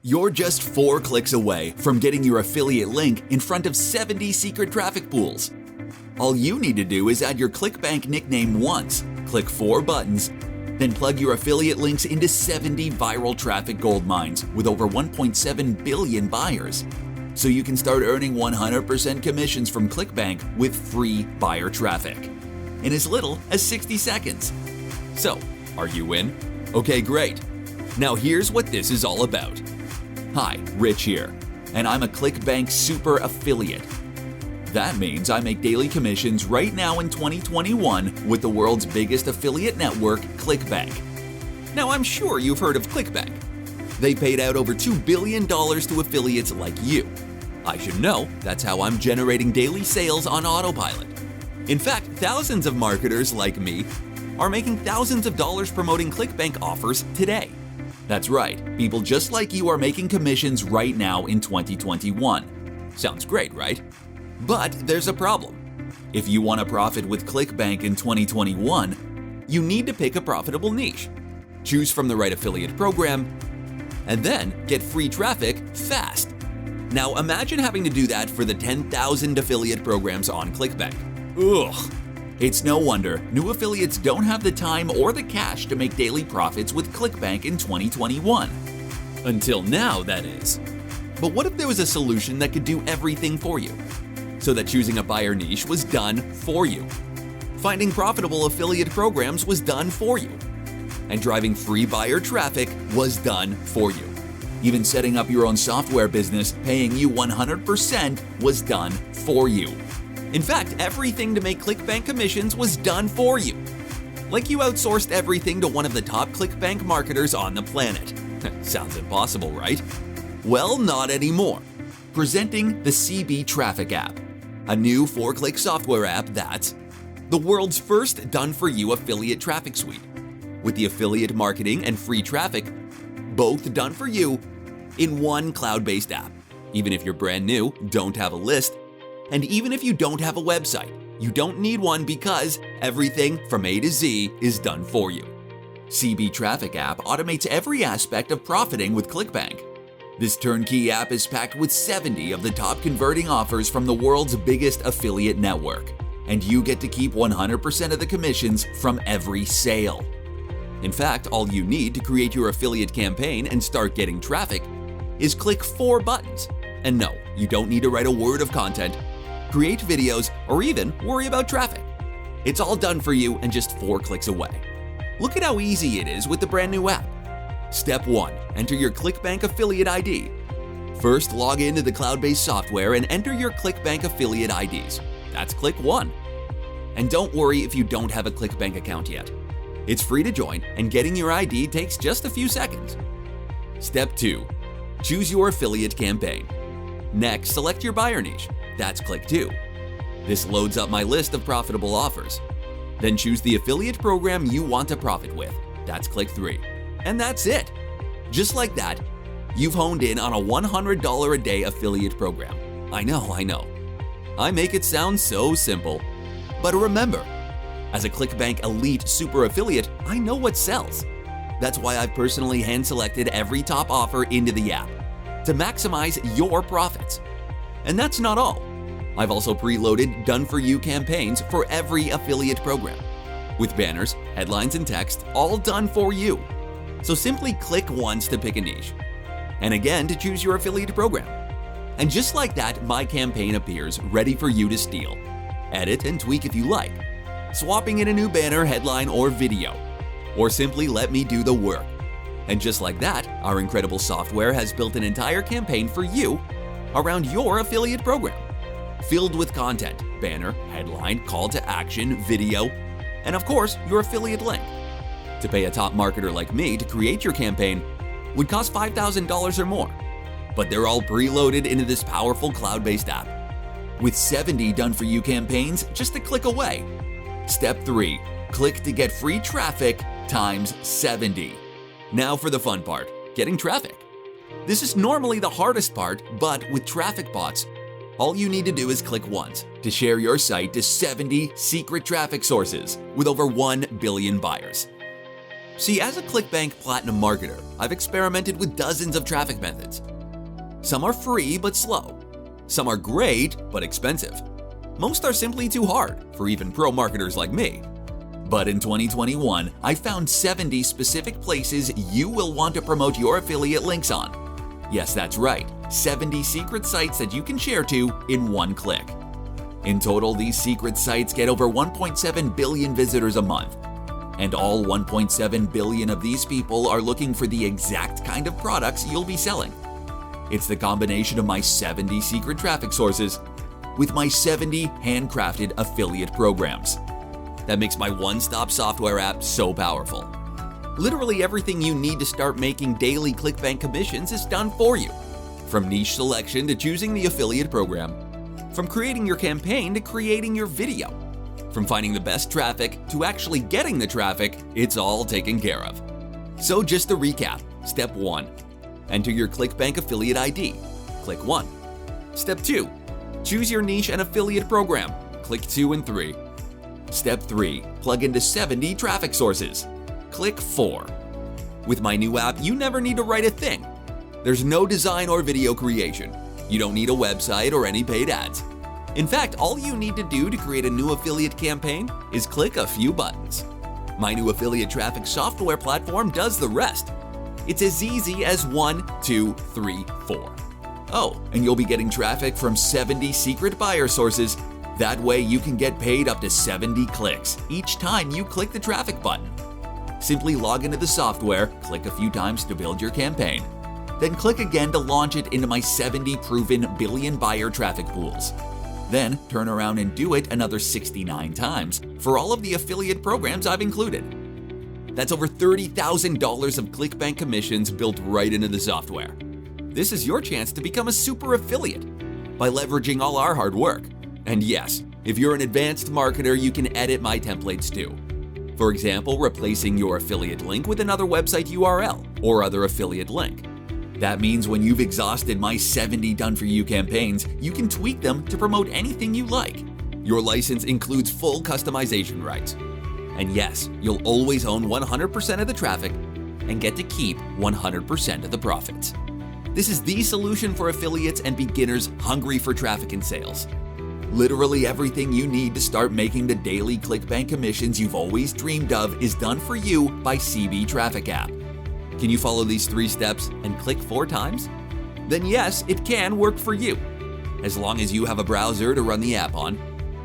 You're just 4 clicks away from getting your affiliate link in front of 70 secret traffic pools. All you need to do is add your ClickBank nickname once, click 4 buttons, then plug your affiliate links into 70 viral traffic gold mines with over 1.7 billion buyers. So you can start earning 100% commissions from ClickBank with free buyer traffic in as little as 60 seconds. So, are you in? Okay, great. Now here's what this is all about. Hi, Rich here, and I'm a ClickBank super affiliate. That means I make daily commissions right now in 2021 with the world's biggest affiliate network, ClickBank. Now I'm sure you've heard of ClickBank. They paid out over $2 billion to affiliates like you. I should know, that's how I'm generating daily sales on autopilot. In fact, thousands of marketers like me are making thousands of dollars promoting ClickBank offers today. That's right, people just like you are making commissions right now in 2021. Sounds great, right? But there's a problem. If you want to profit with ClickBank in 2021, you need to pick a profitable niche, choose from the right affiliate program, and then get free traffic fast. Now imagine having to do that for the 10,000 affiliate programs on ClickBank. Ugh! It's no wonder new affiliates don't have the time or the cash to make daily profits with ClickBank in 2021. Until now, that is. But what if there was a solution that could do everything for you? So that choosing a buyer niche was done for you. Finding profitable affiliate programs was done for you. And driving free buyer traffic was done for you. Even setting up your own software business, paying you 100% was done for you. In fact, everything to make ClickBank commissions was done for you. Like you outsourced everything to one of the top ClickBank marketers on the planet. Sounds impossible, right? Well, not anymore. Presenting the CB Trafficapp, a new 4-click software app that's the world's first done-for-you affiliate traffic suite. With the affiliate marketing and free traffic, both done for you in one cloud-based app. Even if you're brand new, don't have a list, and even if you don't have a website, you don't need one because everything from A to Z is done for you. CB Trafficapp automates every aspect of profiting with ClickBank. This turnkey app is packed with 70 of the top converting offers from the world's biggest affiliate network, and you get to keep 100% of the commissions from every sale. In fact, all you need to create your affiliate campaign and start getting traffic is click 4 buttons. And no, you don't need to write a word of content, create videos, or even worry about traffic. It's all done for you and just 4 clicks away. Look at how easy it is with the brand new app. Step 1. Enter your ClickBank affiliate ID. First, log into the cloud-based software and enter your ClickBank affiliate IDs. That's click 1. And don't worry if you don't have a ClickBank account yet. It's free to join, and getting your ID takes just a few seconds. Step 2. Choose your affiliate campaign. Next, select your buyer niche. That's click 2. This loads up my list of profitable offers. Then choose the affiliate program you want to profit with. That's click 3. And that's it. Just like that, you've honed in on a $100 a day affiliate program. I know. I make it sound so simple. But remember, as a ClickBank Elite Super Affiliate, I know what sells. That's why I've personally hand-selected every top offer into the app to maximize your profits. And that's not all. I've also preloaded DoneForYou Campaigns for every affiliate program, with banners, headlines, and text all done for you. So simply click once to pick a niche, and again to choose your affiliate program. And just like that, my campaign appears ready for you to steal. Edit and tweak if you like, swapping in a new banner, headline, or video, or simply let me do the work. And just like that, our incredible software has built an entire campaign for you around your affiliate program, filled with content, banner, headline, call to action, video, and of course, your affiliate link. To pay a top marketer like me to create your campaign would cost $5,000 or more, but they're all preloaded into this powerful cloud-based app, with 70 done-for-you campaigns just a click away. Step 3. Click to get free traffic times 70. Now for the fun part, getting traffic. This is normally the hardest part, but with traffic bots, all you need to do is click once to share your site to 70 secret traffic sources with over 1 billion buyers. See, as a ClickBank Platinum marketer, I've experimented with dozens of traffic methods. Some are free but slow. Some are great but expensive. Most are simply too hard for even pro marketers like me. But in 2021, I found 70 specific places you will want to promote your affiliate links on. Yes, that's right, 70 secret sites that you can share to in one click. In total, these secret sites get over 1.7 billion visitors a month. And all 1.7 billion of these people are looking for the exact kind of products you'll be selling. It's the combination of my 70 secret traffic sources with my 70 handcrafted affiliate programs that makes my one-stop software app so powerful. Literally everything you need to start making daily ClickBank commissions is done for you. From niche selection to choosing the affiliate program, from creating your campaign to creating your video, from finding the best traffic to actually getting the traffic, it's all taken care of. So just to recap, Step 1. Enter your ClickBank affiliate ID. Click 1. Step 2. Choose your niche and affiliate program. Click 2 and 3. Step 3. Plug into 70 traffic sources. Click 4. With my new app, you never need to write a thing. There's no design or video creation. You don't need a website or any paid ads. In fact, all you need to do to create a new affiliate campaign is click a few buttons. My new affiliate traffic software platform does the rest. It's as easy as 1, 2, 3, 4. Oh, and you'll be getting traffic from 70 secret buyer sources. That way you can get paid up to 70 clicks each time you click the traffic button. Simply log into the software, click a few times to build your campaign, then click again to launch it into my 70 proven billion buyer traffic pools. Then turn around and do it another 69 times for all of the affiliate programs I've included. That's over $30,000 of ClickBank commissions built right into the software. This is your chance to become a super affiliate by leveraging all our hard work. And yes, if you're an advanced marketer, you can edit my templates too. For example, replacing your affiliate link with another website URL or other affiliate link. That means when you've exhausted my 70 done-for-you campaigns, you can tweak them to promote anything you like. Your license includes full customization rights. And yes, you'll always own 100% of the traffic and get to keep 100% of the profits. This is the solution for affiliates and beginners hungry for traffic and sales. Literally everything you need to start making the daily ClickBank commissions you've always dreamed of is done for you by CB Trafficapp. Can you follow these 3 steps and click 4 times? Then yes, it can work for you. As long as you have a browser to run the app on,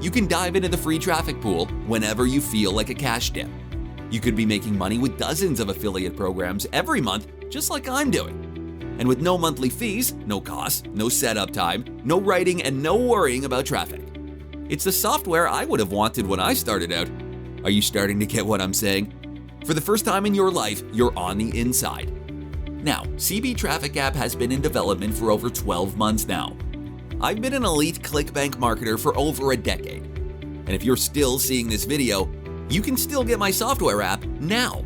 you can dive into the free traffic pool whenever you feel like a cash dip. You could be making money with dozens of affiliate programs every month, just like I'm doing. And with no monthly fees, no costs, no setup time, no writing, and no worrying about traffic. It's the software I would have wanted when I started out. Are you starting to get what I'm saying? For the first time in your life, you're on the inside. Now, CB Trafficapp has been in development for over 12 months now. I've been an elite ClickBank marketer for over a decade. And if you're still seeing this video, you can still get my software app now.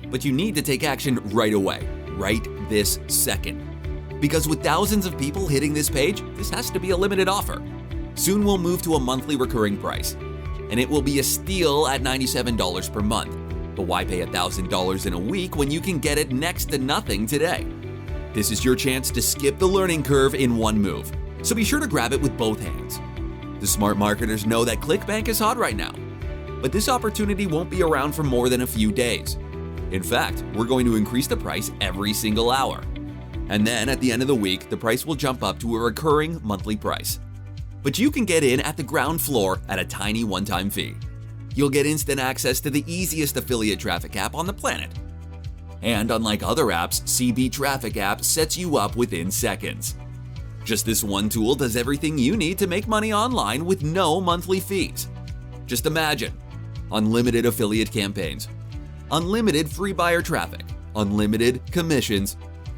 But you need to take action right away, right this second. Because with thousands of people hitting this page, this has to be a limited offer. Soon we'll move to a monthly recurring price, and it will be a steal at $97 per month. But why pay $1,000 in a week when you can get it next to nothing today? This is your chance to skip the learning curve in one move, so be sure to grab it with both hands. The smart marketers know that ClickBank is hot right now, but this opportunity won't be around for more than a few days. In fact, we're going to increase the price every single hour. And then at the end of the week, the price will jump up to a recurring monthly price. But you can get in at the ground floor at a tiny one-time fee. You'll get instant access to the easiest affiliate traffic app on the planet. And unlike other apps, CB Trafficapp sets you up within seconds. Just this one tool does everything you need to make money online with no monthly fees. Just imagine unlimited affiliate campaigns, unlimited free buyer traffic, unlimited commissions.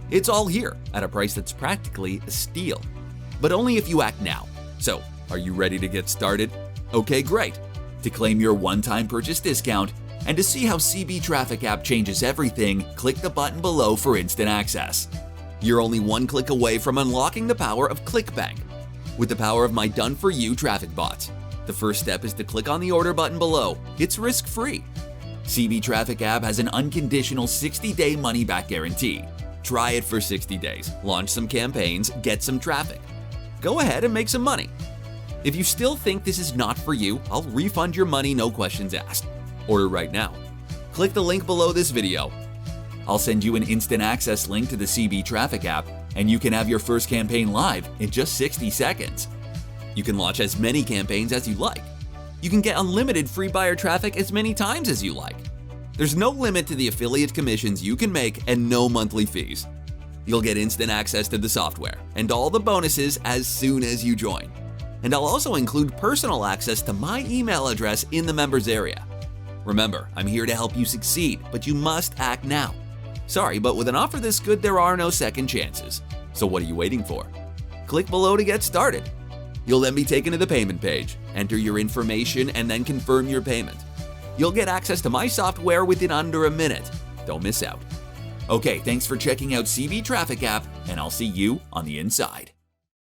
It's all here at a price that's practically a steal, but only if you act now. So, are you ready to get started? Okay, great. To claim your one-time purchase discount and to see how CB Trafficapp changes everything, click the button below for instant access. You're only one click away from unlocking the power of ClickBank with the power of my done-for-you traffic bots. The first step is to click on the order button below. It's risk-free. CB Trafficapp has an unconditional 60-day money-back guarantee. Try it for 60 days, launch some campaigns, get some traffic. Go ahead and make some money. If you still think this is not for you, I'll refund your money, no questions asked. Order right now. Click the link below this video. I'll send you an instant access link to the CB Trafficapp, and you can have your first campaign live in just 60 seconds. You can launch as many campaigns as you like. You can get unlimited free buyer traffic as many times as you like. There's no limit to the affiliate commissions you can make and no monthly fees. You'll get instant access to the software and all the bonuses as soon as you join. And I'll also include personal access to my email address in the members area. Remember, I'm here to help you succeed, but you must act now. Sorry, but with an offer this good, there are no second chances. So what are you waiting for? Click below to get started. You'll then be taken to the payment page, enter your information, and then confirm your payment. You'll get access to my software within under a minute. Don't miss out. Okay, thanks for checking out CB Trafficapp, and I'll see you on the inside.